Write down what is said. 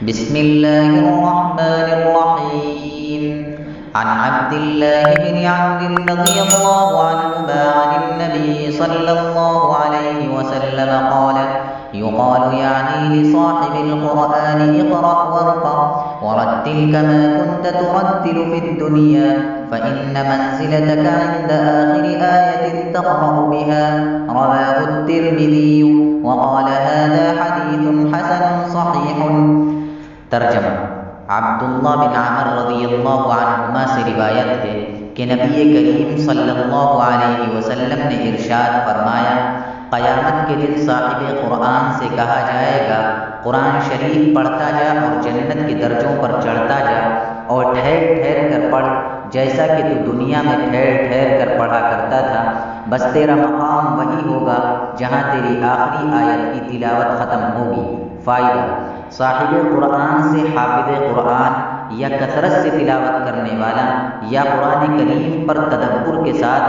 बिस्मिल्लाहिर्रहमानिर्रहीम। अन अब्दिल्लाह बिन अम्र रज़ियल्लाहु अन्हुमा अनिन नबी सल्लल्लाहु अलैहि वसल्लम क़ाल युक़ालु यानी लिसाहिबिल क़ुरआन इक़रा वरक़ वरत्तिल कमा कुन्त तुरत्तिलु फ़िद दुनिया फ़इन्न मंज़िलतक इंद आखिरि आयतिन तक़रअु बिहा रवाहु तिर्मिज़ी वक़ाल हाज़ा हदीथुन हसनुन सहीहुन। तर्जमा। अब्दुल्लाह बिन आमर रज़ियल्लाहु अन्हुमा से रिवायत है कि नबी करीम सल्लल्लाहु अलैहि वसल्लम ने इरशाद फरमाया, क़यामत के दिन साहिब क़ुरआन से कहा जाएगा, कुरान शरीफ पढ़ता जा और जन्नत के दर्जों पर चढ़ता जा और ठहर ठहर कर पढ़, जैसा कि तू दुनिया में ठहर ठहर कर पढ़ा करता था। बस तेरा मकाम वही होगा जहाँ तेरी आखिरी आयत की तिलावत ख़त्म होगी। फ़ायदा, साहिब क़ुरआन से हाफ़िज़ क़ुरआन या कसरत से तिलावत करने वाला या कुरान करीम पर तदब्बुर के साथ